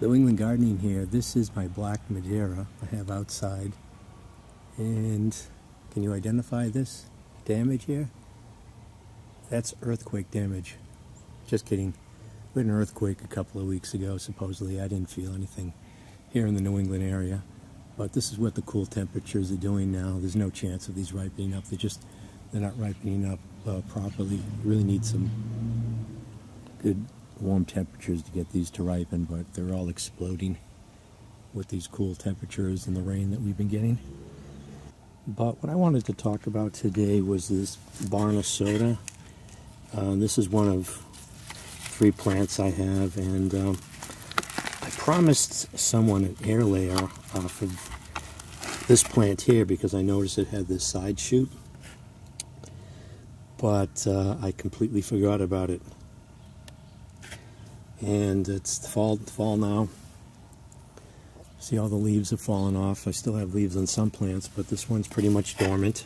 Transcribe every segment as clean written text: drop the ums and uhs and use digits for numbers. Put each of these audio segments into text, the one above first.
New England gardening here. This is my black Madeira I have outside. And can you identify this damage here? That's earthquake damage. Just kidding. We had an earthquake a couple of weeks ago, supposedly. I didn't feel anything here in the New England area. But this is what the cool temperatures are doing now. There's no chance of these ripening up. They're not ripening up properly. You really need some good warm temperatures to get these to ripen, but they're all exploding with these cool temperatures and the rain that we've been getting. But what I wanted to talk about today was this Barna soda. This is one of 3 plants I have, and I promised someone an air layer for this plant here because I noticed it had this side shoot, but I completely forgot about it. And it's fall now. See, all the leaves have fallen off. I still have leaves on some plants, but this one's pretty much dormant.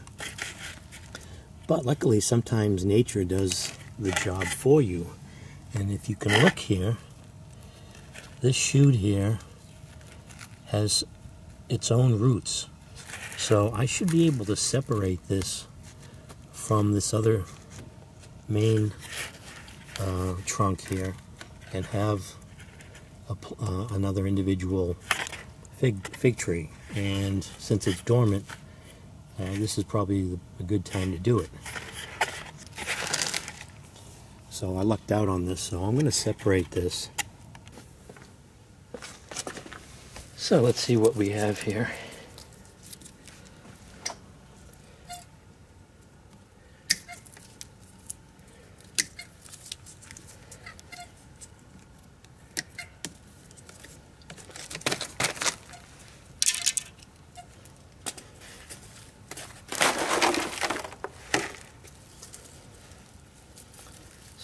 But luckily, sometimes nature does the job for you. And if you can look here, this shoot here has its own roots. So I should be able to separate this from this other main trunk here and have another individual fig tree. And since it's dormant, this is probably a good time to do it. So I lucked out on this, so I'm going to separate this. So let's see what we have here.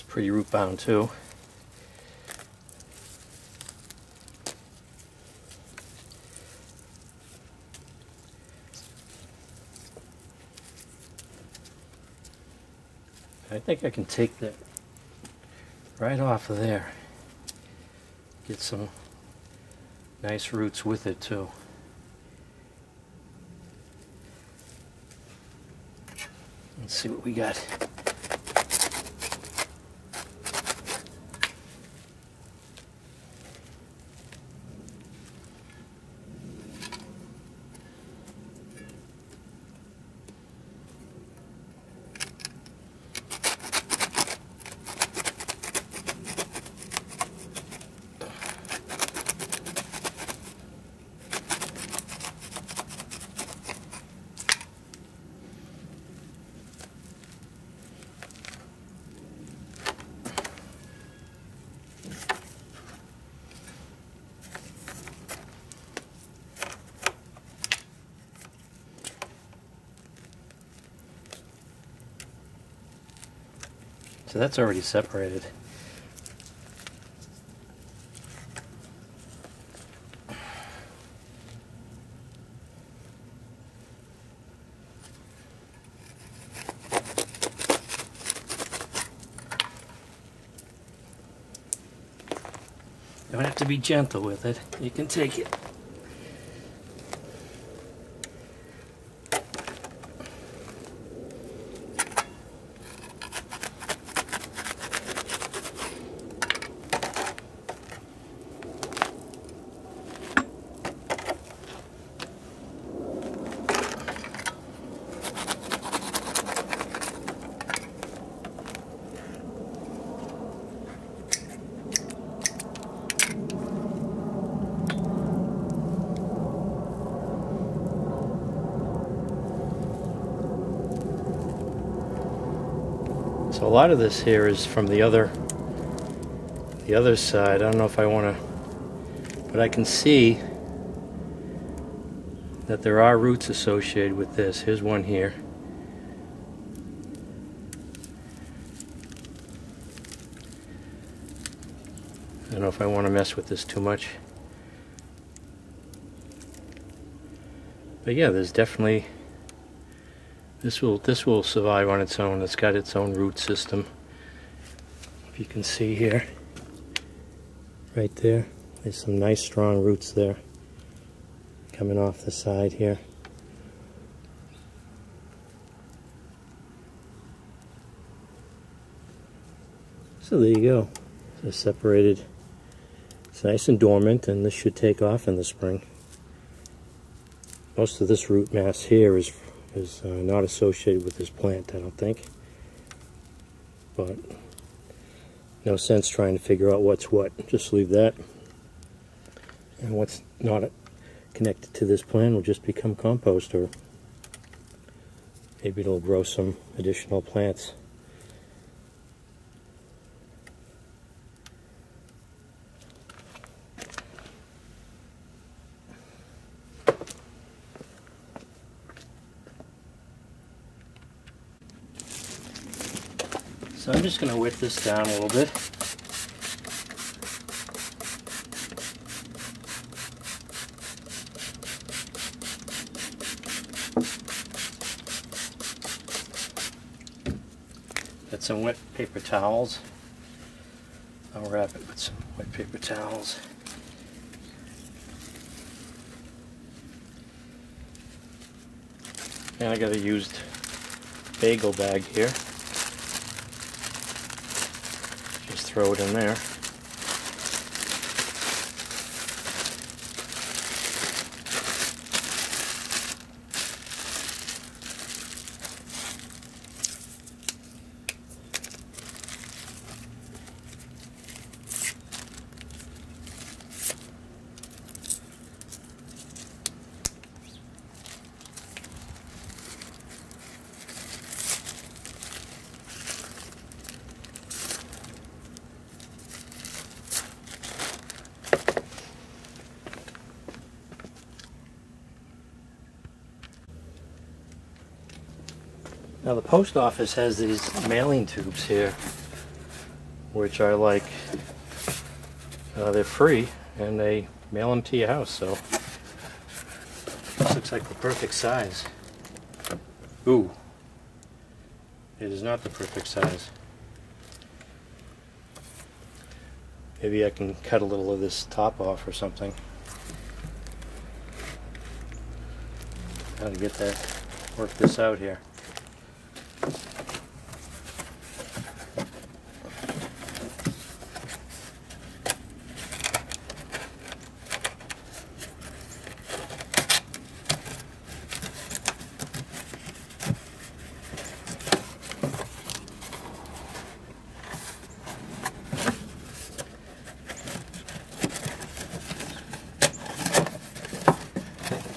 Pretty root bound too. I think I can take that right off of there. Get some nice roots with it too. Let's see what we got. So that's already separated. You don't have to be gentle with it. You can take it. So a lot of this here is from the other side. I don't know if I want to, but I can see that there are roots associated with this. Here's one here. I don't know if I want to mess with this too much. But yeah, there's definitely, this will survive on its own. It's got its own root system. If you can see here, right there, There's some nice strong roots there coming off the side here. So there you go. They're separated. It's nice and dormant, and this should take off in the spring. Most of this root mass here is not associated with this plant, I don't think. But no sense trying to figure out what's what. Just leave that. And what's not connected to this plant will just become compost, or maybe it'll grow some additional plants. So I'm just going to whip this down a little bit. Got some wet paper towels. I'll wrap it with some wet paper towels. And I got a used bagel bag here. Just throw it in there. Now the post office has these mailing tubes here, which I like. They're free and they mail them to your house, so this looks like the perfect size. Ooh, it is not the perfect size. Maybe I can cut a little of this top off or something. How to get that, work this out here.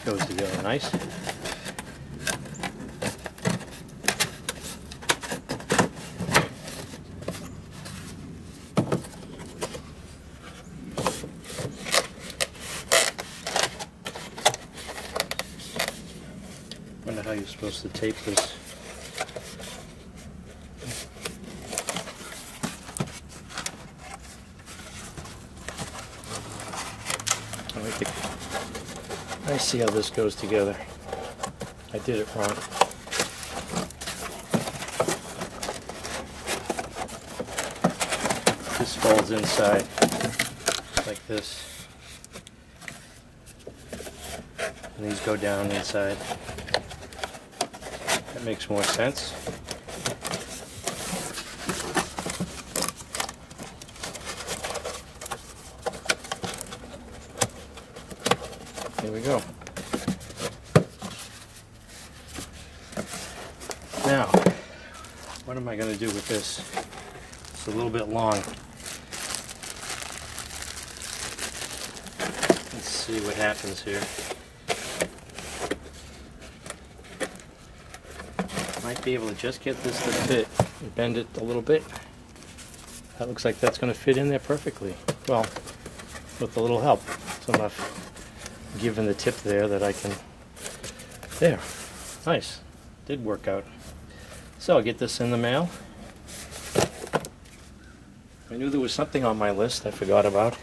Goes together nice. Wonder how you're supposed to tape this. I see how this goes together. I did it wrong. This folds inside like this. And these go down inside. That makes more sense. Here we go. Now, what am I going to do with this? It's a little bit long. Let's see what happens here. Might be able to just get this to fit and bend it a little bit. That looks like that's going to fit in there perfectly. Well, with a little help. It's enough given the tip there that I can, there, nice, did work out. So I'll get this in the mail. I knew there was something on my list I forgot about.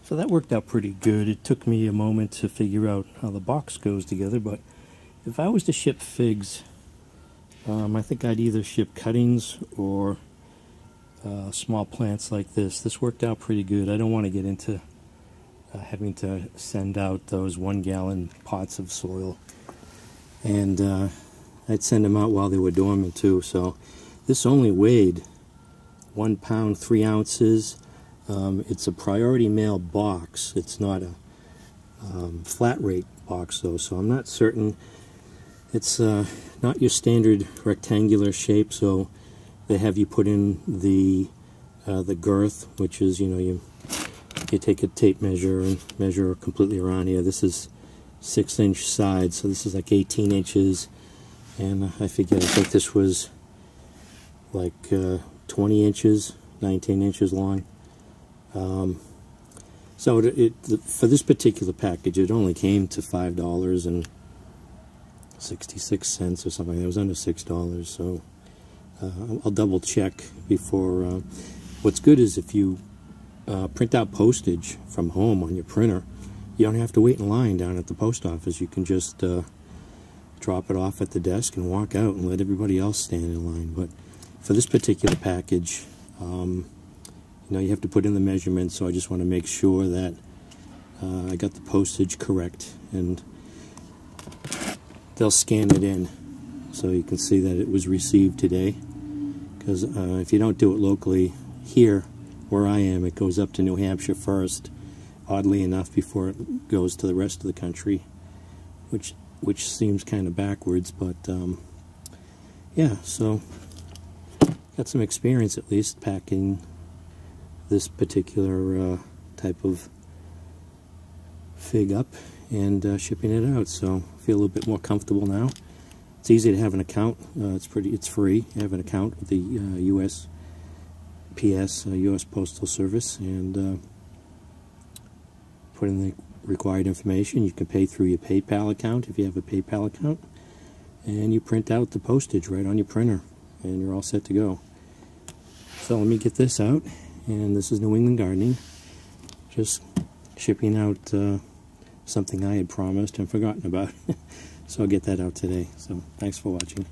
So that worked out pretty good. It took me a moment to figure out how the box goes together, but if I was to ship figs, I think I'd either ship cuttings or small plants like this. This worked out pretty good. I don't want to get into having to send out those 1-gallon pots of soil, and I'd send them out while they were dormant too. So this only weighed 1 pound 3 ounces. It's a priority mail box. It's not a flat rate box though, so I'm not certain. It's not your standard rectangular shape, so they have you put in the girth, which is, you take a tape measure and measure completely around here. This is 6-inch sides, so this is like 18 inches, and I think this was like 20 inches, 19 inches long. So for this particular package, it only came to $5.66 or something. It was under $6, so I'll double check before. What's good is if you print out postage from home on your printer, you don't have to wait in line down at the post office. You can just drop it off at the desk and walk out and let everybody else stand in line. But for this particular package, you have to put in the measurements, so I just want to make sure that I got the postage correct, and they'll scan it in so you can see that it was received today. Because if you don't do it locally here where I am, it goes up to New Hampshire first, oddly enough, before it goes to the rest of the country, which seems kind of backwards. But yeah, so got some experience at least packing this particular type of fig up and shipping it out, so I feel a little bit more comfortable now. It's easy to have an account. It's free. You have an account with the USPS, U.S. Postal Service, and put in the required information. You can pay through your PayPal account if you have a PayPal account, and you print out the postage right on your printer, and you're all set to go. So let me get this out. And this is New England Gardening, just shipping out something I had promised and forgotten about. So I'll get that out today. So thanks for watching.